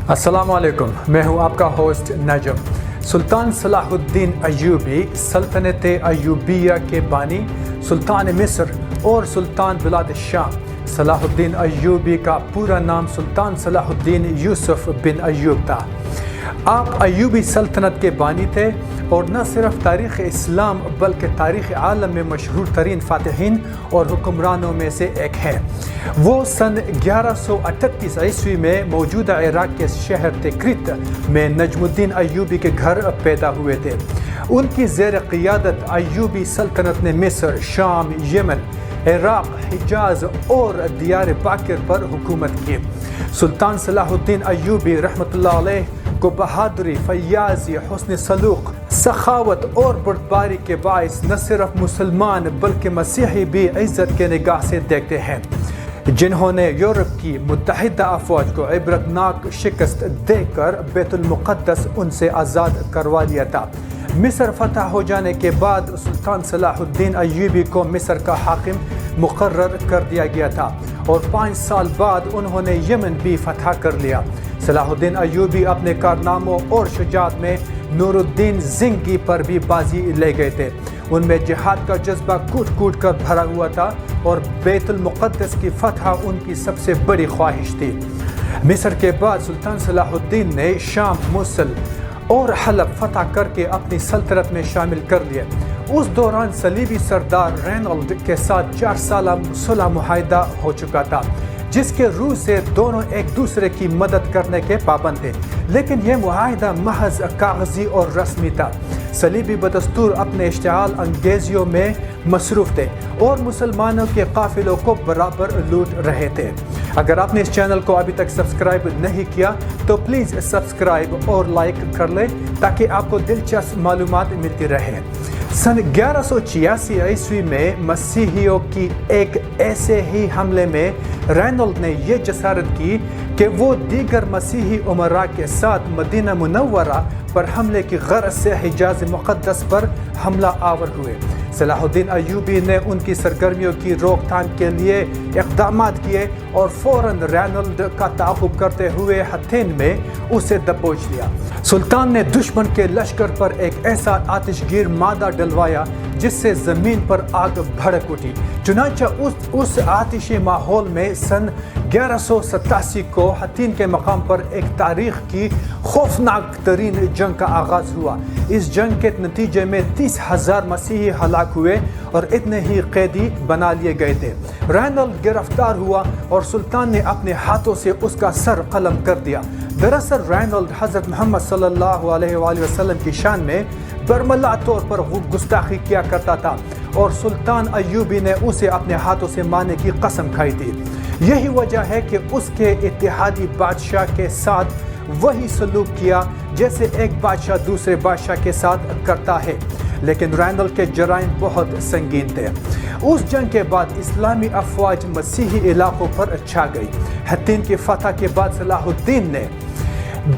السلام علیکم، میں ہوں آپ کا ہوسٹ نجم۔ سلطان صلاح الدین ایوبی سلطنت ایوبیہ کے بانی، سلطان مصر اور سلطان بلاد الشام۔ صلاح الدین ایوبی کا پورا نام سلطان صلاح الدین یوسف بن ایوب تھا۔ آپ ایوبی سلطنت کے بانی تھے اور نہ صرف تاریخ اسلام بلکہ تاریخ عالم میں مشہور ترین فاتحین اور حکمرانوں میں سے ایک ہیں۔ وہ سن 1138 عیسوی میں موجودہ عراق کے شہر تکریت میں نجم الدین ایوبی کے گھر پیدا ہوئے تھے۔ ان کی زیر قیادت ایوبی سلطنت نے مصر، شام، یمن، عراق، حجاز اور دیار باکر پر حکومت کی۔ سلطان صلاح الدین ایوبی رحمۃ اللہ علیہ کو بہادری، فیاضی، حسن سلوک، سخاوت اور بردباری کے باعث نہ صرف مسلمان بلکہ مسیحی بھی عزت کے نگاہ سے دیکھتے ہیں، جنہوں نے یورپ کی متحدہ افواج کو عبرتناک شکست دے کر بیت المقدس ان سے آزاد کروا لیا تھا۔ مصر فتح ہو جانے کے بعد سلطان صلاح الدین ایوبی کو مصر کا حاکم مقرر کر دیا گیا تھا اور 5 سال بعد انہوں نے یمن بھی فتح کر لیا۔ صلاح الدین ایوبی اپنے کارناموں اور شجاعت میں نور الدین زنگی پر بھی بازی لے گئے تھے۔ ان میں جہاد کا جذبہ کوٹ کوٹ کر بھرا ہوا تھا اور بیت المقدس کی فتح ان کی سب سے بڑی خواہش تھی۔ مصر کے بعد سلطان صلاح الدین نے شام، موصل اور حلب فتح کر کے اپنی سلطنت میں شامل کر لیے۔ اس دوران صلیبی سردار رینالڈ کے ساتھ 4 سالہ صلح معاہدہ ہو چکا تھا، جس کے روح سے دونوں ایک دوسرے کی مدد کرنے کے پابند تھے، لیکن یہ معاہدہ محض کاغذی اور رسمی تھا۔ صلیبی بدستور اپنے اشتعال انگیزیوں میں مصروف تھے اور مسلمانوں کے قافلوں کو برابر لوٹ رہے تھے۔ اگر آپ نے اس چینل کو ابھی تک سبسکرائب نہیں کیا تو پلیز سبسکرائب اور لائک کر لیں تاکہ آپ کو دلچسپ معلومات ملتی رہے۔ سن 1186 عیسوی میں مسیحیوں کی ایک ایسے ہی حملے میں رینالڈ نے یہ جسارت کی کہ وہ دیگر مسیحی امراء کے ساتھ مدینہ منورہ پر حملے کی غرض سے حجاز مقدس پر حملہ آور ہوئے۔ صلاح الدین ایوبی نے ان کی سرگرمیوں کی روک تھام کے لیے اقدامات کیے اور فوراً رینالڈ کا تعاقب کرتے ہوئے ہتھین میں اسے دبوچ لیا۔ سلطان نے دشمن کے لشکر پر ایک ایسا آتش گیر مادہ ڈلوایا جس سے زمین پر آگ بھڑک اٹھی۔ چنانچہ اس آتشی ماحول میں سن 1187 کو ہتھین کے مقام پر ایک تاریخ کی خوفناک ترین جنگ کا آغاز ہوا۔ اس جنگ کے نتیجے میں 30,000 مسیحی ہلاک ہوئے اور اتنے ہی قیدی بنا لیے گئے تھے۔ رینالڈ گرفتار ہوا اور سلطان نے اپنے ہاتھوں سے اس کا سر قلم کر دیا۔ دراصل رینالڈ حضرت محمد صلی اللہ علیہ وآلہ وسلم کی شان میں برملا طور پر گستاخی کیا کرتا تھا اور سلطان ایوبی نے اسے اپنے ہاتھوں سے مارنے کی قسم کھائی تھی۔ یہی وجہ ہے کہ اس کے اتحادی بادشاہ کے ساتھ وہی سلوک کیا جیسے ایک بادشاہ دوسرے بادشاہ کے ساتھ کرتا ہے، لیکن رینالڈ کے جرائم بہت سنگین تھے۔ اس جنگ کے بعد اسلامی افواج مسیحی علاقوں پر چھا گئی۔ ہتھین کی فتح کے بعد صلاح الدین نے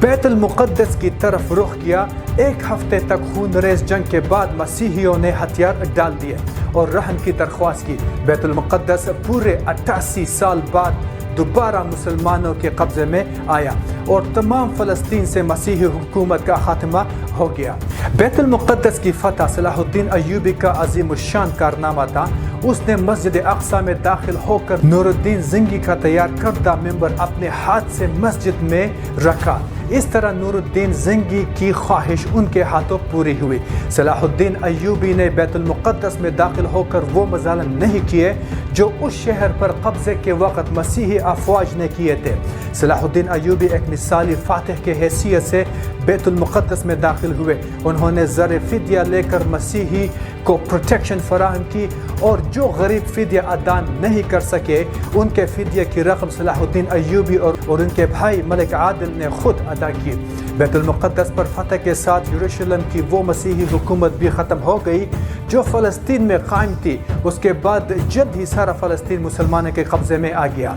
بیت المقدس کی طرف رخ کیا۔ 1 ہفتے تک خون ریز جنگ کے بعد مسیحیوں نے ہتھیار ڈال دیے اور رہن کی درخواست کی۔ بیت المقدس پورے 88 سال بعد دوبارہ مسلمانوں کے قبضے میں آیا اور تمام فلسطین سے مسیحی حکومت کا خاتمہ ہو گیا۔ بیت المقدس کی فتح صلاح الدین ایوبی کا عظیم الشان کارنامہ تھا۔ اس نے مسجد اقصی میں داخل ہو کر نور الدین زنگی کا تیار کردہ ممبر اپنے ہاتھ سے مسجد میں رکھا۔ اس طرح نور الدین زنگی کی خواہش ان کے ہاتھوں پوری ہوئی۔ صلاح الدین ایوبی نے بیت المقدس میں داخل ہو کر وہ مظالم نہیں کیے جو اس شہر پر قبضے کے وقت مسیحی افواج نے کیے تھے۔ صلاح الدین ایوبی ایک مثالی فاتح کے حیثیت سے بیت المقدس میں داخل ہوئے۔ انہوں نے زر فدیہ لے کر مسیحی کو پروٹیکشن فراہم کی اور جو غریب فدیہ ادا نہیں کر سکے ان کے فدیہ کی رقم صلاح الدین ایوبی اور ان کے بھائی ملک عادل نے خود ادا کی۔ بیت المقدس پر فتح کے ساتھ یروشلم کی وہ مسیحی حکومت بھی ختم ہو گئی جو فلسطین میں قائم تھی۔ اس کے بعد جلد ہی سارا فلسطین مسلمانوں کے قبضے میں آ گیا۔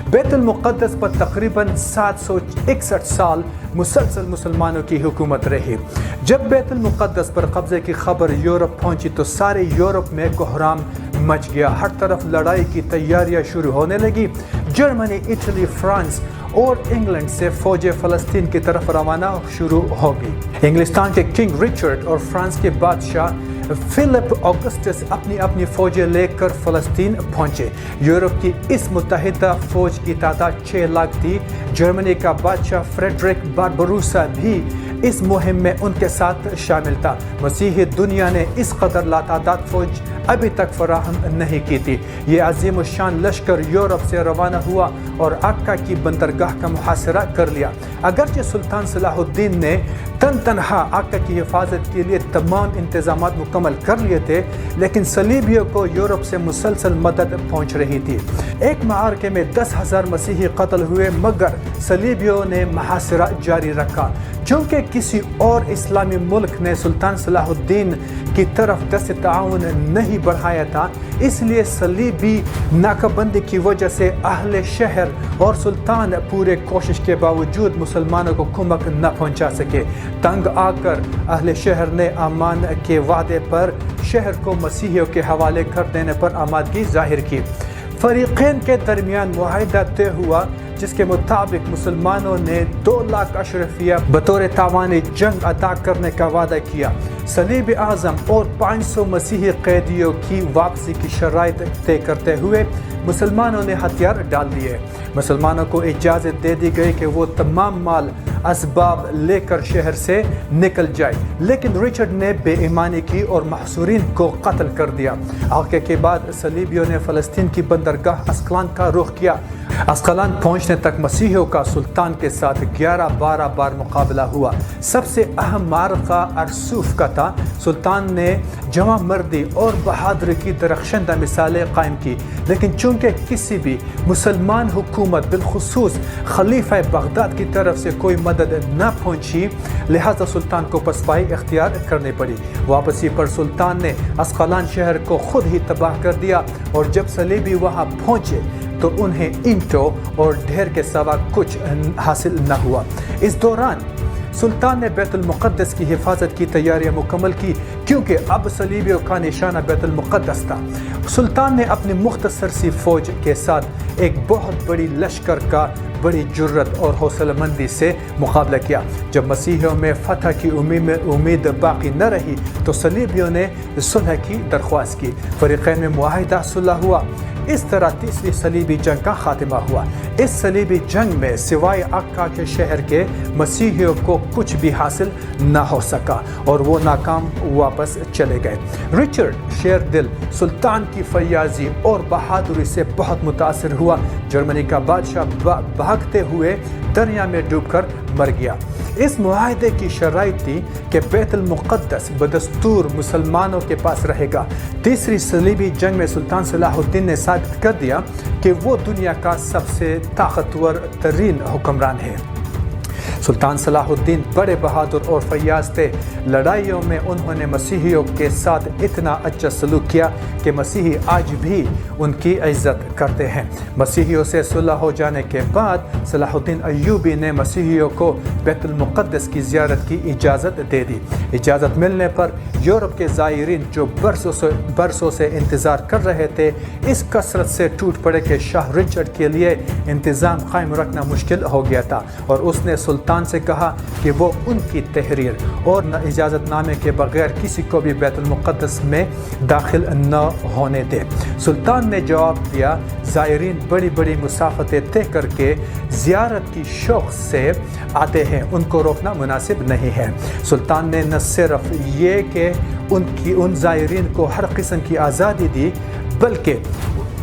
بیت المقدس پر تقریباً 761 سال مسلسل مسلمانوں کی حکومت رہی۔ جب بیت المقدس پر قبضے کی خبر یورپ پہنچی تو سارے یورپ میں کوہرام مچ گیا، ہر طرف لڑائی کی تیاریاں شروع ہونے لگی۔ جرمنی، اٹلی، فرانس اور انگلینڈ سے فوجیں فلسطین کی طرف روانہ شروع ہوگی۔ انگلستان کے کنگ رچرڈ اور فرانس کے بادشاہ فلپ آگسٹس اپنی اپنی فوجیں لے کر فلسطین پہنچے۔ یورپ کی اس متحدہ فوج کی تعداد 6 لاکھ تھی۔ جرمنی کا بادشاہ فریڈرک باربروسا بھی اس مہم میں ان کے ساتھ شامل تھا۔ مسیحی دنیا نے اس قدر لاتعداد فوج ابھی تک فراہم نہیں کی تھی۔ یہ عظیم الشان لشکر یورپ سے روانہ ہوا اور عکا کی بندرگاہ کا محاصرہ کر لیا۔ اگرچہ سلطان صلاح الدین نے تنہا عکا کی حفاظت کے لیے تمام انتظامات مکمل کر لیے تھے، لیکن صلیبیوں کو یورپ سے مسلسل مدد پہنچ رہی تھی۔ ایک معرکے میں 10,000 مسیحی قتل ہوئے، مگر صلیبیوں نے محاصرہ جاری رکھا۔ چونکہ کسی اور اسلامی ملک نے سلطان صلاح الدین کی طرف دست تعاون نہیں بڑھایا تھا، اس لیے صلیبی ناکہ بندی کی وجہ سے اہل شہر اور سلطان پورے کوشش کے باوجود مسلمانوں کو کمک نہ پہنچا سکے۔ تنگ آ کر اہل شہر نے امان کے وعدے پر شہر کو مسیحیوں کے حوالے کر دینے پر آمادگی ظاہر کی۔ فریقین کے درمیان معاہدہ طے ہوا، جس کے مطابق مسلمانوں نے 2 لاکھ اشرفیہ بطور تاوان جنگ ادا کرنے کا وعدہ کیا۔ صلیب اعظم اور 500 مسیحی قیدیوں کی واپسی کی شرائط طے کرتے ہوئے مسلمانوں نے ہتھیار ڈال دیے۔ مسلمانوں کو اجازت دے دی گئی کہ وہ تمام مال اسباب لے کر شہر سے نکل جائے، لیکن رچرڈ نے بے ایمانی کی اور محصورین کو قتل کر دیا۔ عاقے کے بعد صلیبیوں نے فلسطین کی بندرگاہ اسقلان کا رخ کیا۔ اسقلان پہنچنے تک مسیحیوں کا سلطان کے ساتھ 11-12 بار مقابلہ ہوا۔ سب سے اہم معرکہ ارسوف کا تھا۔ سلطان نے جواں مردی اور بہادری کی درخشندہ مثالیں قائم کی، لیکن چونکہ کسی بھی مسلمان حکومت بالخصوص خلیفہ بغداد کی طرف سے کوئی مدد نہ پہنچی، لہذا سلطان کو پسپائی اختیار کرنی پڑی۔ واپسی پر سلطان نے اسقلان شہر کو خود ہی تباہ کر دیا، اور جب صلیبی وہاں پہنچے تو انہیں اینٹوں اور ڈھیر کے سوا کچھ حاصل نہ ہوا۔ اس دوران سلطان نے بیت المقدس کی حفاظت کی تیاریاں مکمل کی، کیونکہ اب صلیبیوں کا نشانہ بیت المقدس تھا۔ سلطان نے اپنی مختصر سی فوج کے ساتھ ایک بہت بڑی لشکر کا بڑی جرت اور حوصلہ مندی سے مقابلہ کیا۔ جب مسیحیوں میں فتح کی امید باقی نہ رہی تو صلیبیوں نے صلح کی درخواست کی۔ فریقین میں معاہدہ صلح ہوا۔ اس طرح تیسری صلیبی جنگ کا خاتمہ ہوا۔ اس صلیبی جنگ میں سوائے عکا کے شہر کے مسیحیوں کو کچھ بھی حاصل نہ ہو سکا اور وہ ناکام واپس چلے گئے۔ رچرڈ شیر دل سلطان کی فیاضی اور بہادری سے بہت متاثر ہوا۔ جرمنی کا بادشاہ بھاگتے ہوئے دریا میں ڈوب کر مر گیا۔ اس معاہدے کی شرائط تھی کہ بیت المقدس بدستور مسلمانوں کے پاس رہے گا۔ تیسری صلیبی جنگ میں سلطان صلاح الدین نے ثابت کر دیا کہ وہ دنیا کا سب سے طاقتور ترین حکمران ہے۔ سلطان صلاح الدین بڑے بہادر اور فیاض تھے۔ لڑائیوں میں انہوں نے مسیحیوں کے ساتھ اتنا اچھا سلوک کیا کہ مسیحی آج بھی ان کی عزت کرتے ہیں۔ مسیحیوں سے صلح ہو جانے کے بعد صلاح الدین ایوبی نے مسیحیوں کو بیت المقدس کی زیارت کی اجازت دے دی۔ اجازت ملنے پر یورپ کے زائرین جو برسوں سے انتظار کر رہے تھے، اس کثرت سے ٹوٹ پڑے کہ شاہ رچرڈ کے لیے انتظام قائم رکھنا مشکل ہو گیا تھا، اور اس نے سلطان سے کہا کہ وہ ان کی تحریر اور اجازت نامے کے بغیر کسی کو بھی بیت المقدس میں داخل نہ ہونے دے۔ سلطان نے جواب دیا، زائرین بڑی بڑی مسافتیں طے کر کے زیارت کی شوق سے آتے ہیں، ان کو روکنا مناسب نہیں ہے۔ سلطان نے نہ صرف یہ کہ ان زائرین کو ہر قسم کی آزادی دی، بلکہ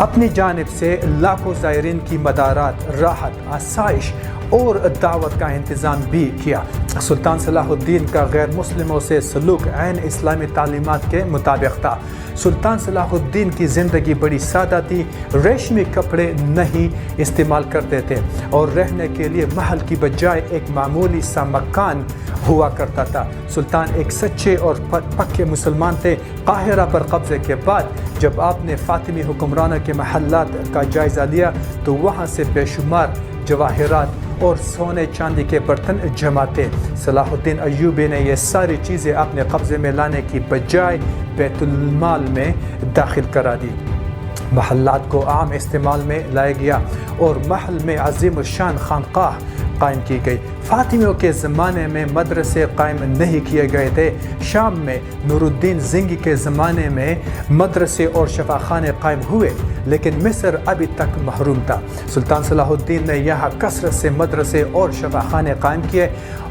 اپنی جانب سے لاکھوں زائرین کی مدارات، راحت، آسائش اور دعوت کا انتظام بھی کیا۔ سلطان صلاح الدین کا غیر مسلموں سے سلوک عین اسلامی تعلیمات کے مطابق تھا۔ سلطان صلاح الدین کی زندگی بڑی سادہ تھی، ریشمی کپڑے نہیں استعمال کرتے تھے اور رہنے کے لیے محل کی بجائے ایک معمولی سا مکان ہوا کرتا تھا۔ سلطان ایک سچے اور پکے مسلمان تھے۔ قاہرہ پر قبضے کے بعد جب آپ نے فاطمی حکمرانوں کے محلات کا جائزہ لیا تو وہاں سے بے شمار جواہرات اور سونے چاندی کے برتن جمع تھے۔ صلاح الدین ایوبی نے یہ ساری چیزیں اپنے قبضے میں لانے کی بجائے بیت المال میں داخل کرا دی۔ محلات کو عام استعمال میں لایا گیا اور محل میں عظیم الشان خانقاہ قائم کی گئی۔ فاطمیوں کے زمانے میں مدرسے قائم نہیں کیے گئے تھے۔ شام میں نور الدین زنگی کے زمانے میں مدرسے اور شفاخانے قائم ہوئے، لیکن مصر ابھی تک محروم تھا۔ سلطان صلاح الدین نے یہاں کثرت سے مدرسے اور شفاخانے قائم کیے۔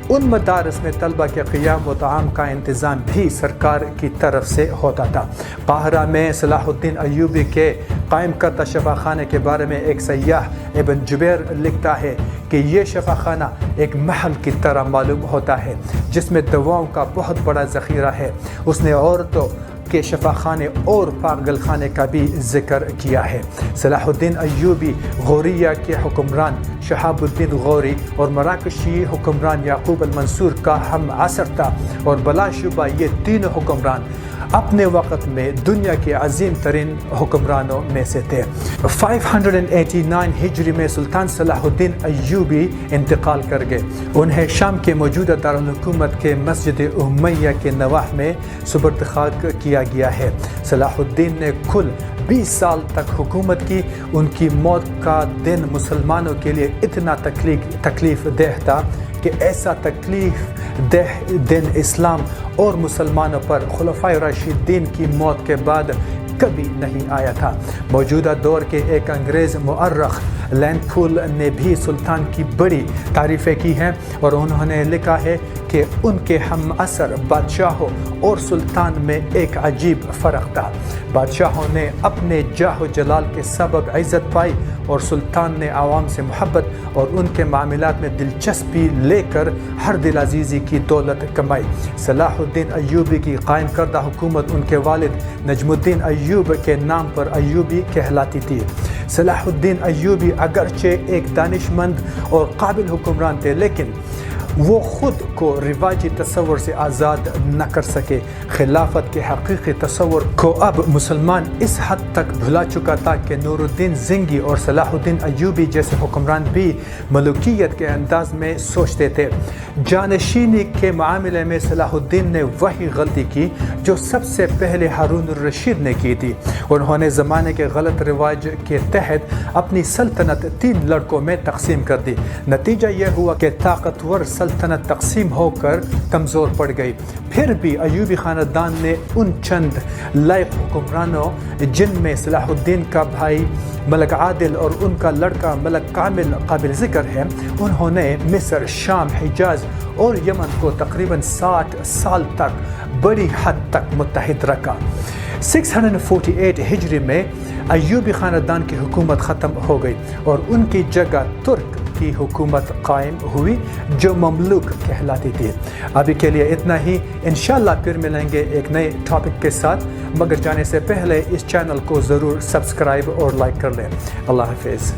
ان مدارس میں طلبہ کے قیام و طعام کا انتظام بھی سرکار کی طرف سے ہوتا تھا۔ قاہرہ میں صلاح الدین ایوبی کے قائم کردہ شفاخانے کے بارے میں ایک سیاح ابن جبیر لکھتا ہے کہ یہ شفاخانہ ایک محل کی طرح معلوم ہوتا ہے جس میں دواؤں کا بہت بڑا ذخیرہ ہے۔ اس نے عورتوں کے شفاخانے اور پاگل خانے کا بھی ذکر کیا ہے۔ صلاح الدین ایوبی غوریہ کے حکمران شہاب الدین غوری اور مراکشی حکمران یعقوب المنصور کا ہم عصر تھا، اور بلا شبہ یہ تینوں حکمران اپنے وقت میں دنیا کے عظیم ترین حکمرانوں میں سے تھے۔ 589 ہجری میں سلطان صلاح الدین ایوبی انتقال کر گئے۔ انہیں شام کے موجودہ دارالحکومت کے مسجد امیہ کے نواح میں سپرد خاک کیا گیا ہے۔ صلاح الدین نے کل 20 سال تک حکومت کی۔ ان کی موت کا دن مسلمانوں کے لیے اتنا تکلیف دہ تھا کہ ایسا تکلیف دہ دن اسلام اور مسلمانوں پر خلفائے راشدین کی موت کے بعد کبھی نہیں آیا تھا۔ موجودہ دور کے ایک انگریز مورخ لینتھول نے بھی سلطان کی بڑی تعریفیں کی ہیں، اور انہوں نے لکھا ہے کہ ان کے ہم عصر بادشاہوں اور سلطان میں ایک عجیب فرق تھا۔ بادشاہوں نے اپنے جاہ و جلال کے سبب عزت پائی، اور سلطان نے عوام سے محبت اور ان کے معاملات میں دلچسپی لے کر ہر دل عزیزی کی دولت کمائی۔ صلاح الدین ایوبی کی قائم کردہ حکومت ان کے والد نجم الدین ایوب کے نام پر ایوبی کہلاتی تھی۔ صلاح الدین ایوبی اگرچہ ایک دانش مند اور قابل حکمران تھے، لیکن وہ خود کو رواجی تصور سے آزاد نہ کر سکے۔ خلافت کے حقیقی تصور کو اب مسلمان اس حد تک بھلا چکا تھا کہ نور الدین زنگی اور صلاح الدین ایوبی جیسے حکمران بھی ملوکیت کے انداز میں سوچتے تھے۔ جانشینی کے معاملے میں صلاح الدین نے وہی غلطی کی جو سب سے پہلے ہارون الرشید نے کی تھی۔ انہوں نے زمانے کے غلط رواج کے تحت اپنی سلطنت 3 لڑکوں میں تقسیم کر دی۔ نتیجہ یہ ہوا کہ طاقتور سلطنت تقسیم ہو کر کمزور پڑ گئی۔ پھر بھی ایوبی خاندان نے ان چند لائق حکمرانوں جن میں صلاح الدین کا بھائی ملک عادل اور ان کا لڑکا ملک کامل قابل ذکر ہے، انہوں نے مصر، شام، حجاز اور یمن کو تقریباً 60 سال تک بڑی حد تک متحد رکھا۔ 648 ہجری میں ایوبی خاندان کی حکومت ختم ہو گئی اور ان کی جگہ ترک کی حکومت قائم ہوئی جو مملوک کہلاتی تھی۔ ابھی کے لیے اتنا ہی، انشاءاللہ پھر ملیں گے ایک نئے ٹاپک کے ساتھ، مگر جانے سے پہلے اس چینل کو ضرور سبسکرائب اور لائک کر لیں۔ اللہ حافظ۔